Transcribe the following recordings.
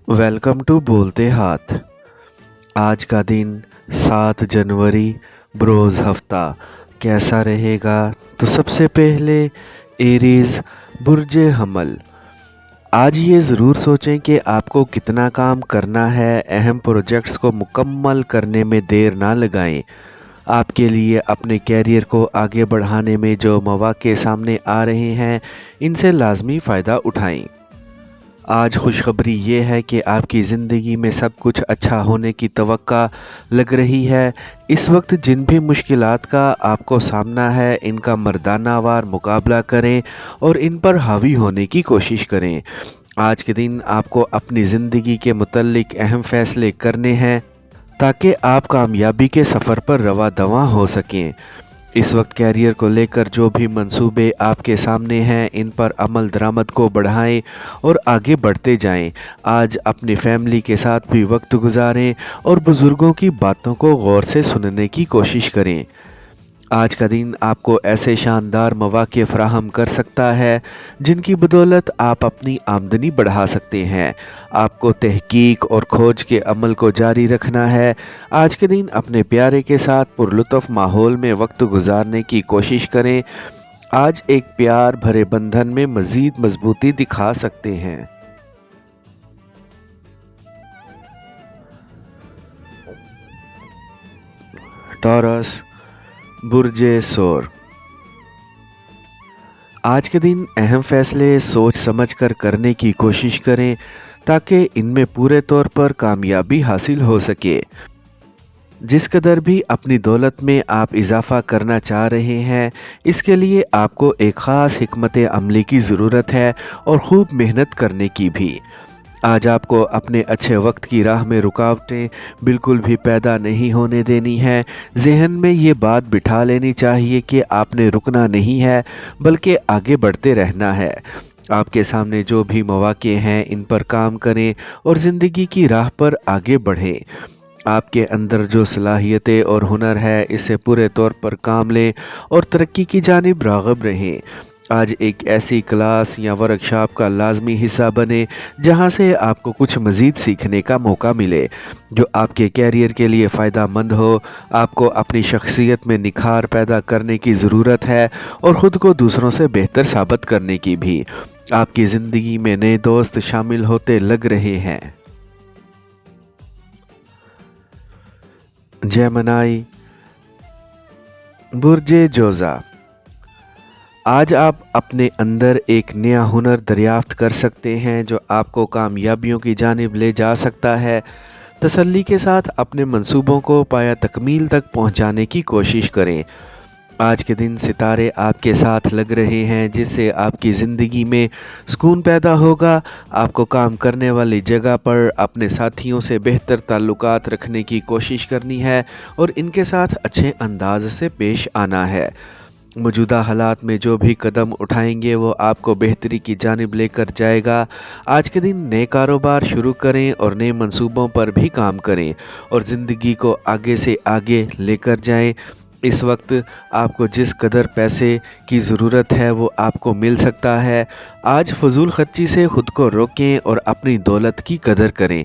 Welcome to बोलते हाथ। आज का दिन 7 जनवरी बरोज़ हफ्ता कैसा रहेगा? तो सबसे पहले एरीज़ बुर्ज हमल। आज ये ज़रूर सोचें कि आपको कितना काम करना है। अहम प्रोजेक्ट्स को मुकम्मल करने में देर ना लगाएं। आपके लिए अपने कैरियर को आगे बढ़ाने में जो मौक़े सामने आ रहे हैं, इनसे लाजमी फ़ायदा उठाएं। आज खुशखबरी ये है कि आपकी ज़िंदगी में सब कुछ अच्छा होने की तवक्का लग रही है। इस वक्त जिन भी मुश्किलात का आपको सामना है, इनका मर्दानावार मुकाबला करें और इन पर हावी होने की कोशिश करें। आज के दिन आपको अपनी ज़िंदगी के मुतल्लिक अहम फ़ैसले करने हैं ताकि आप कामयाबी के सफ़र पर रवा दवा हो सकें। इस वक्त कैरियर को लेकर जो भी मंसूबे आपके सामने हैं, इन पर अमल दरामद को बढ़ाएं और आगे बढ़ते जाएं। आज अपनी फैमिली के साथ भी वक्त गुजारें और बुज़ुर्गों की बातों को गौर से सुनने की कोशिश करें। आज का दिन आपको ऐसे शानदार मौक़े फ़राहम कर सकता है जिनकी बदौलत आप अपनी आमदनी बढ़ा सकते हैं। आपको तहकीक और खोज के अमल को जारी रखना है। आज के दिन अपने प्यारे के साथ पुरलुत्फ़ माहौल में वक्त गुजारने की कोशिश करें। आज एक प्यार भरे बंधन में मज़ीद मजबूती दिखा सकते हैं। टॉरस बुर्जे सोर। आज के दिन अहम फैसले सोच समझ कर करने की कोशिश करें ताकि इनमें पूरे तौर पर कामयाबी हासिल हो सके। जिस कदर भी अपनी दौलत में आप इजाफ़ा करना चाह रहे हैं, इसके लिए आपको एक ख़ास हिकमत अमली की ज़रूरत है और ख़ूब मेहनत करने की भी। आज आपको अपने अच्छे वक्त की राह में रुकावटें बिल्कुल भी पैदा नहीं होने देनी है। ज़हन में ये बात बिठा लेनी चाहिए कि आपने रुकना नहीं है, बल्कि आगे बढ़ते रहना है। आपके सामने जो भी मौक़े हैं, इन पर काम करें और ज़िंदगी की राह पर आगे बढ़ें। आपके अंदर जो सलाहियतें और हुनर है, इससे पूरे तौर पर काम लें और तरक्की की जानिब राग़िब रहें। आज एक ऐसी क्लास या वर्कशॉप का लाजमी हिस्सा बने जहां से आपको कुछ मज़ीद सीखने का मौका मिले जो आपके कैरियर के लिए फ़ायदा मंद हो। आपको अपनी शख्सियत में निखार पैदा करने की ज़रूरत है और ख़ुद को दूसरों से बेहतर साबित करने की भी। आपकी ज़िंदगी में नए दोस्त शामिल होते लग रहे हैं। जेमिनी बुर्जे जोज़ा। आज आप अपने अंदर एक नया हुनर दरियाफ्त कर सकते हैं जो आपको कामयाबियों की जानिब ले जा सकता है। तसल्ली के साथ अपने मंसूबों को पाया तकमील तक पहुंचाने की कोशिश करें। आज के दिन सितारे आपके साथ लग रहे हैं जिससे आपकी ज़िंदगी में सुकून पैदा होगा। आपको काम करने वाली जगह पर अपने साथियों से बेहतर ताल्लुकात रखने की कोशिश करनी है और इनके साथ अच्छे अंदाज से पेश आना है। मौजूदा हालात में जो भी कदम उठाएंगे वो आपको बेहतरी की जानिब लेकर जाएगा। आज के दिन नए कारोबार शुरू करें और नए मंसूबों पर भी काम करें और ज़िंदगी को आगे से आगे लेकर जाएं। इस वक्त आपको जिस कदर पैसे की ज़रूरत है वो आपको मिल सकता है। आज फजूल खर्ची से ख़ुद को रोकें और अपनी दौलत की कदर करें।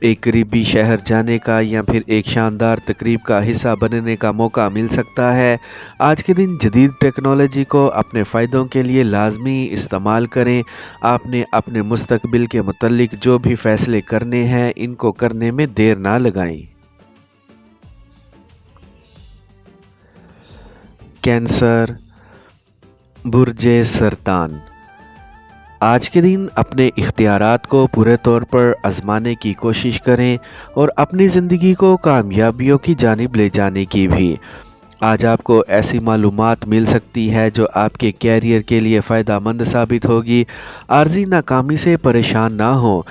एक करीबी शहर जाने का या फिर एक शानदार तकरीब का हिस्सा बनने का मौका मिल सकता है। आज के दिन जदीद टेक्नोलॉजी को अपने फ़ायदों के लिए लाजमी इस्तेमाल करें। आपने अपने मुस्तकबिल के मुतल्लिक जो भी फ़ैसले करने हैं, इनको करने में देर ना लगाएं। कैंसर बुर्जे सरतान। आज के दिन अपने इख्तियारात को पूरे तौर पर आजमाने की कोशिश करें और अपनी ज़िंदगी को कामयाबियों की जानिब ले जाने की भी। आज आपको ऐसी मालूमात मिल सकती है जो आपके कैरियर के लिए फ़ायदा मंद साबित होगी। आर्जी नाकामी से परेशान ना हो,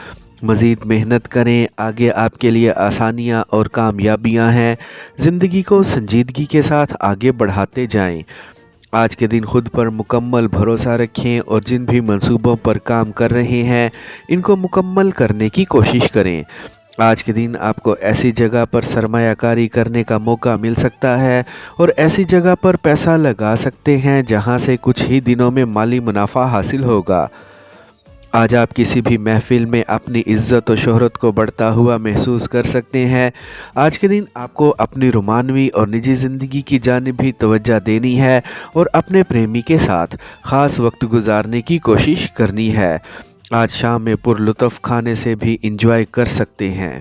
मज़ीद मेहनत करें। आगे आपके लिए आसानियाँ और कामयाबियाँ हैं। ज़िंदगी को संजीदगी के साथ आगे बढ़ाते जाएं। आज के दिन खुद पर मुकम्मल भरोसा रखें और जिन भी मंसूबों पर काम कर रहे हैं, इनको मुकम्मल करने की कोशिश करें। आज के दिन आपको ऐसी जगह पर सरमायाकारी करने का मौका मिल सकता है और ऐसी जगह पर पैसा लगा सकते हैं जहां से कुछ ही दिनों में माली मुनाफा हासिल होगा। आज आप किसी भी महफिल में अपनी इज्जत और शोहरत को बढ़ता हुआ महसूस कर सकते हैं। आज के दिन आपको अपनी रोमानवी और निजी ज़िंदगी की जानिब भी तवज्जो देनी है और अपने प्रेमी के साथ ख़ास वक्त गुजारने की कोशिश करनी है। आज शाम में पुरलुत्फ़ खाने से भी इंजॉय कर सकते हैं।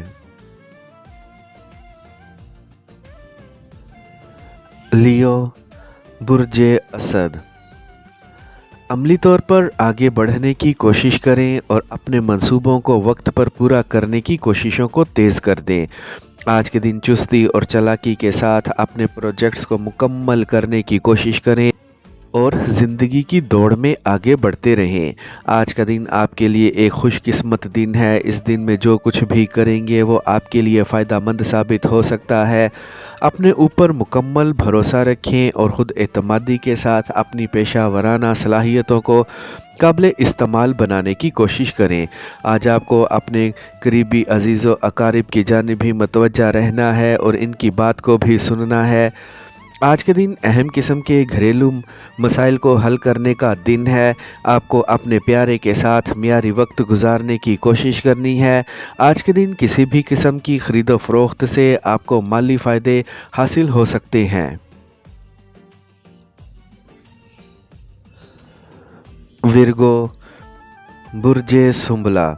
लियो, बुर्जे असद। अमली तौर पर आगे बढ़ने की कोशिश करें और अपने मंसूबों को वक्त पर पूरा करने की कोशिशों को तेज़ कर दें। आज के दिन चुस्ती और चालाकी के साथ अपने प्रोजेक्ट्स को मुकम्मल करने की कोशिश करें और ज़िंदगी की दौड़ में आगे बढ़ते रहें। आज का दिन आपके लिए एक खुशकिस्मत दिन है। इस दिन में जो कुछ भी करेंगे वो आपके लिए फ़ायदेमंद साबित हो सकता है। अपने ऊपर मुकम्मल भरोसा रखें और ख़ुद एतमादी के साथ अपनी पेशा वराना सलाहियतों को काबिल इस्तेमाल बनाने की कोशिश करें। आज आपको अपने करीबी अजीज़ व अकारिब की जानिब भी मुतवज्जा रहना है और इनकी बात को भी सुनना है। आज के दिन अहम किस्म के घरेलू मसाइल को हल करने का दिन है। आपको अपने प्यारे के साथ मियारी वक्त गुजारने की कोशिश करनी है। आज के दिन किसी भी किस्म की ख़रीदो फ़रोख्त से आपको माली फ़ायदे हासिल हो सकते हैं। विर्गो, बुर्जे सुंबला।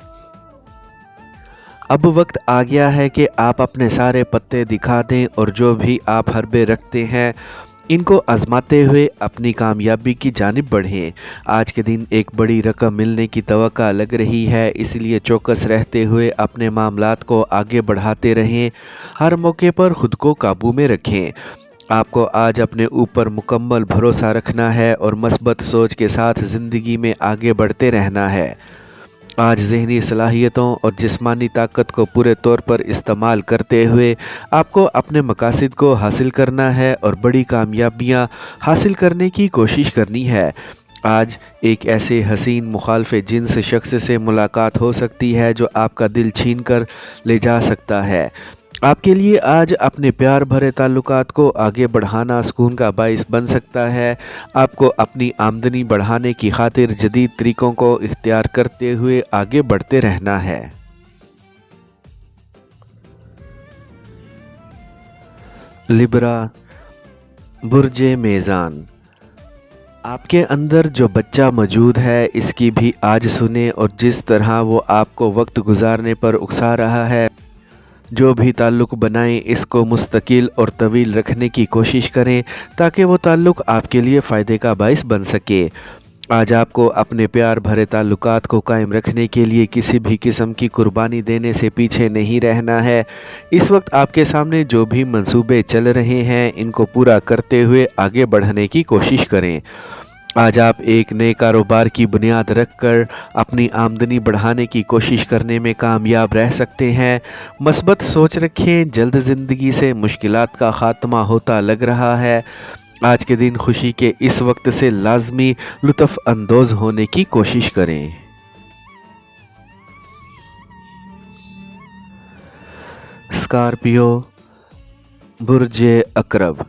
अब वक्त आ गया है कि आप अपने सारे पत्ते दिखा दें और जो भी आप हरबे रखते हैं इनको आजमाते हुए अपनी कामयाबी की जानिब बढ़ें। आज के दिन एक बड़ी रकम मिलने की तवक्का लग रही है, इसलिए चौकस रहते हुए अपने मामलात को आगे बढ़ाते रहें। हर मौके पर ख़ुद को काबू में रखें। आपको आज अपने ऊपर मुकम्मल भरोसा रखना है और मस्बत सोच के साथ ज़िंदगी में आगे बढ़ते रहना है। आज ज़हनी सलाहियतों और जिस्मानी ताकत को पूरे तौर पर इस्तेमाल करते हुए आपको अपने मकासद को हासिल करना है और बड़ी कामयाबियां हासिल करने की कोशिश करनी है। आज एक ऐसे हसीन मुखालफ जिन्स शख्स से मुलाकात हो सकती है जो आपका दिल छीन कर ले जा सकता है। आपके लिए आज अपने प्यार भरे ताल्लुकात को आगे बढ़ाना सुकून का बाइस बन सकता है। आपको अपनी आमदनी बढ़ाने की खातिर जदीद तरीक़ों को इख्तियार करते हुए आगे बढ़ते रहना है। लिब्रा, बुर्जे मेज़ान। आपके अंदर जो बच्चा मौजूद है इसकी भी आज सुने और जिस तरह वो आपको वक्त गुजारने पर उकसा रहा है, जो भी ताल्लुक़ बनाएं इसको मुस्तकिल और तवील रखने की कोशिश करें ताकि वो ताल्लुक़ आपके लिए फ़ायदे का बाइस बन सके। आज आपको अपने प्यार भरे ताल्लुकात को कायम रखने के लिए किसी भी किस्म की कुर्बानी देने से पीछे नहीं रहना है। इस वक्त आपके सामने जो भी मंसूबे चल रहे हैं इनको पूरा करते हुए आगे बढ़ने की कोशिश करें। आज आप एक नए कारोबार की बुनियाद रखकर अपनी आमदनी बढ़ाने की कोशिश करने में कामयाब रह सकते हैं। मस्बत सोच रखें, जल्द ज़िंदगी से मुश्किलात का ख़ात्मा होता लग रहा है। आज के दिन खुशी के इस वक्त से लाजमी लुत्फ़ अंदोज़ होने की कोशिश करें। स्कॉर्पियो, बुर्जे अकरब।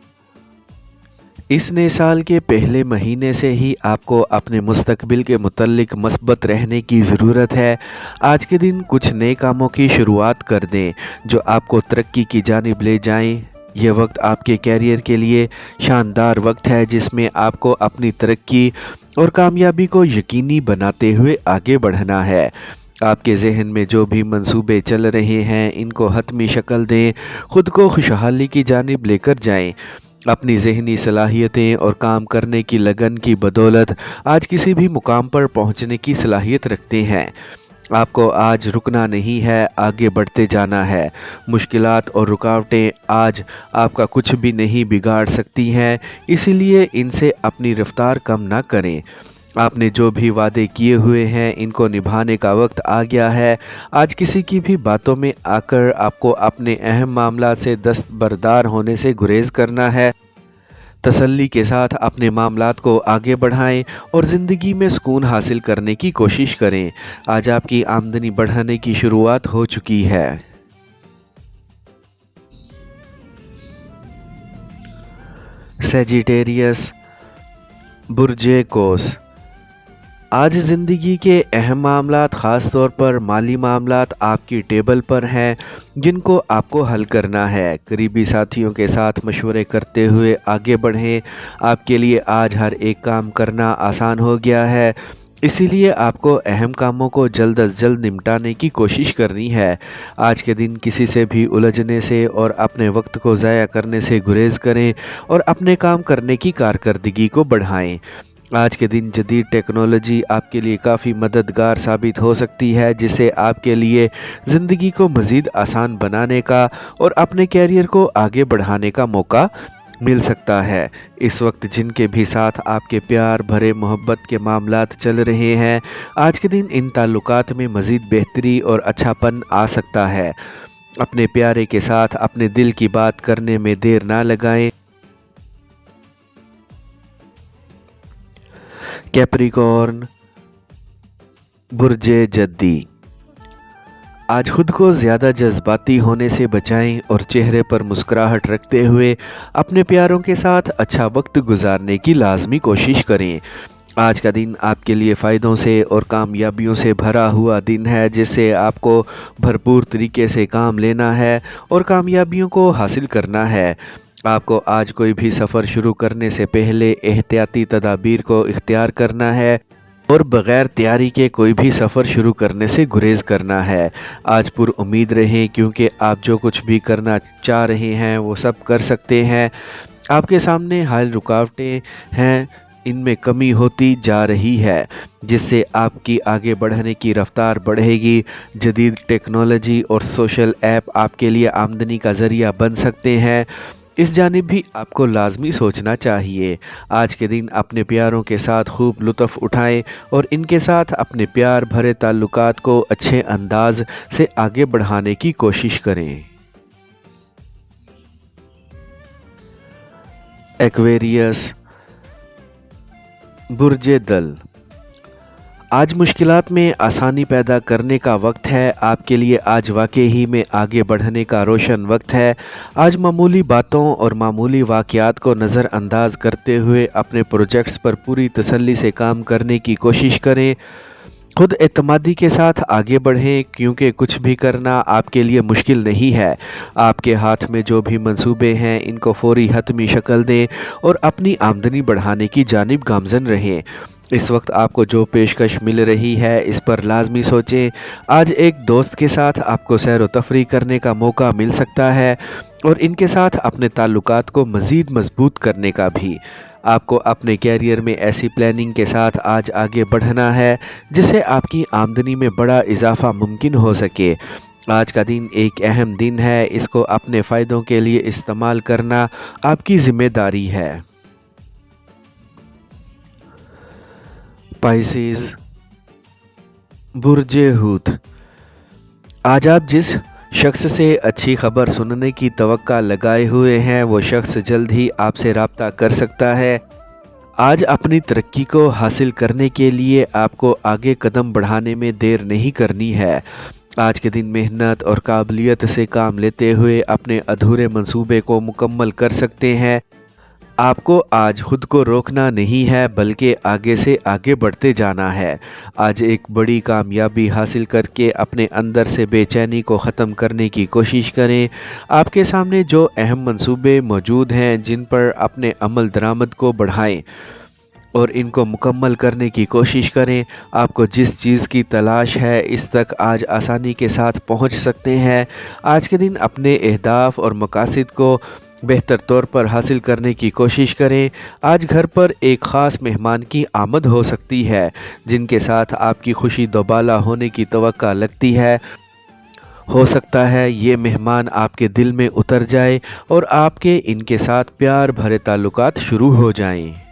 इस नए साल के पहले महीने से ही आपको अपने मुस्तकबिल के मुतल्लिक मस्बत रहने की ज़रूरत है। आज के दिन कुछ नए कामों की शुरुआत कर दें जो आपको तरक्की की जानिब ले जाएं। यह वक्त आपके कैरियर के लिए शानदार वक्त है जिसमें आपको अपनी तरक्की और कामयाबी को यकीनी बनाते हुए आगे बढ़ना है। आपके जहन में जो भी मंसूबे चल रहे हैं इनको हतमी शक्ल दें, ख़ुद को खुशहाली की जानिब लेकर जाएं। अपनी ज़हनी सलाहियतें और काम करने की लगन की बदौलत आज किसी भी मुकाम पर पहुंचने की सलाहियत रखते हैं। आपको आज रुकना नहीं है, आगे बढ़ते जाना है। मुश्किलात और रुकावटें आज आपका कुछ भी नहीं बिगाड़ सकती हैं, इसीलिए इनसे अपनी रफ्तार कम ना करें। आपने जो भी वादे किए हुए हैं इनको निभाने का वक्त आ गया है। आज किसी की भी बातों में आकर आपको अपने अहम मामला से दस्तबरदार होने से गुरेज करना है। तसल्ली के साथ अपने मामलात को आगे बढ़ाएं और ज़िंदगी में सुकून हासिल करने की कोशिश करें। आज आपकी आमदनी बढ़ाने की शुरुआत हो चुकी है। सेजिटेरियस, बुर्जे कोस। آج زندگی کے اہم معاملات خاص طور پر مالی معاملات آپ کی ٹیبل پر ہیں جن کو آپ کو حل کرنا ہے۔ قریبی ساتھیوں کے ساتھ مشورے کرتے ہوئے آگے بڑھیں۔ آپ کے لیے آج ہر ایک کام کرنا آسان ہو گیا ہے، اسی لیے آپ کو اہم کاموں کو جلد از جلد نمٹانے کی کوشش کرنی ہے۔ آج کے دن کسی سے بھی الجھنے سے اور اپنے وقت کو ضائع کرنے سے گریز کریں اور اپنے کام کرنے کی کارکردگی کو بڑھائیں۔ آج کے دن جدید ٹیکنالوجی آپ کے لیے کافی مددگار ثابت ہو سکتی ہے، جس سے آپ کے لیے زندگی کو مزید آسان بنانے کا اور اپنے کیریئر کو آگے بڑھانے کا موقع مل سکتا ہے۔ اس وقت جن کے بھی ساتھ آپ کے پیار بھرے محبت کے معاملات چل رہے ہیں، آج کے دن ان تعلقات میں مزید بہتری اور اچھا پن آ سکتا ہے۔ اپنے پیارے کے ساتھ اپنے دل کی بات کرنے میں دیر نہ لگائیں۔ کیپریکارن، برج جدی، آج خود کو زیادہ جذباتی ہونے سے بچائیں اور چہرے پر مسکراہٹ رکھتے ہوئے اپنے پیاروں کے ساتھ اچھا وقت گزارنے کی لازمی کوشش کریں۔ آج کا دن آپ کے لیے فائدوں سے اور کامیابیوں سے بھرا ہوا دن ہے، جس سے آپ کو بھرپور طریقے سے کام لینا ہے اور کامیابیوں کو حاصل کرنا ہے۔ آپ کو آج کوئی بھی سفر شروع کرنے سے پہلے احتیاطی تدابیر کو اختیار کرنا ہے اور بغیر تیاری کے کوئی بھی سفر شروع کرنے سے گریز کرنا ہے۔ آج پر امید رہیں، کیونکہ آپ جو کچھ بھی کرنا چاہ رہے ہیں وہ سب کر سکتے ہیں۔ آپ کے سامنے حائل رکاوٹیں ہیں، ان میں کمی ہوتی جا رہی ہے، جس سے آپ کی آگے بڑھنے کی رفتار بڑھے گی۔ جدید ٹیکنالوجی اور سوشل ایپ آپ کے لیے آمدنی کا ذریعہ بن سکتے ہیں، اس جانب بھی آپ کو لازمی سوچنا چاہیے۔ آج کے دن اپنے پیاروں کے ساتھ خوب لطف اٹھائیں اور ان کے ساتھ اپنے پیار بھرے تعلقات کو اچھے انداز سے آگے بڑھانے کی کوشش کریں۔ ایکویریس، برج دل، آج مشکلات میں آسانی پیدا کرنے کا وقت ہے۔ آپ کے لیے آج واقعی میں آگے بڑھنے کا روشن وقت ہے۔ آج معمولی باتوں اور معمولی واقعات کو نظر انداز کرتے ہوئے اپنے پروجیکٹس پر پوری تسلی سے کام کرنے کی کوشش کریں۔ خود اعتمادی کے ساتھ آگے بڑھیں، کیونکہ کچھ بھی کرنا آپ کے لیے مشکل نہیں ہے۔ آپ کے ہاتھ میں جو بھی منصوبے ہیں ان کو فوری حتمی شکل دیں اور اپنی آمدنی بڑھانے کی جانب گامزن رہیں۔ اس وقت آپ کو جو پیشکش مل رہی ہے اس پر لازمی سوچیں۔ آج ایک دوست کے ساتھ آپ کو سیر و تفریح کرنے کا موقع مل سکتا ہے اور ان کے ساتھ اپنے تعلقات کو مزید مضبوط کرنے کا بھی۔ آپ کو اپنے کیریئر میں ایسی پلاننگ کے ساتھ آج آگے بڑھنا ہے جس سے آپ کی آمدنی میں بڑا اضافہ ممکن ہو سکے۔ آج کا دن ایک اہم دن ہے، اس کو اپنے فائدوں کے لیے استعمال کرنا آپ کی ذمہ داری ہے۔ پائسیز، برج حوت، آج آپ جس شخص سے اچھی خبر سننے کی توقع لگائے ہوئے ہیں وہ شخص جلد ہی آپ سے رابطہ کر سکتا ہے۔ آج اپنی ترقی کو حاصل کرنے کے لیے آپ کو آگے قدم بڑھانے میں دیر نہیں کرنی ہے۔ آج کے دن محنت اور قابلیت سے کام لیتے ہوئے اپنے ادھورے منصوبے کو مکمل کر سکتے ہیں۔ آپ کو آج خود کو روکنا نہیں ہے، بلکہ آگے سے آگے بڑھتے جانا ہے۔ آج ایک بڑی کامیابی حاصل کر کے اپنے اندر سے بے چینی کو ختم کرنے کی کوشش کریں۔ آپ کے سامنے جو اہم منصوبے موجود ہیں جن پر اپنے عمل درآمد کو بڑھائیں اور ان کو مکمل کرنے کی کوشش کریں۔ آپ کو جس چیز کی تلاش ہے اس تک آج آسانی کے ساتھ پہنچ سکتے ہیں۔ آج کے دن اپنے اہداف اور مقاصد کو بہتر طور پر حاصل کرنے کی کوشش کریں۔ آج گھر پر ایک خاص مہمان کی آمد ہو سکتی ہے جن کے ساتھ آپ کی خوشی دوبالا ہونے کی توقع لگتی ہے۔ ہو سکتا ہے یہ مہمان آپ کے دل میں اتر جائے اور آپ کے ان کے ساتھ پیار بھرے تعلقات شروع ہو جائیں۔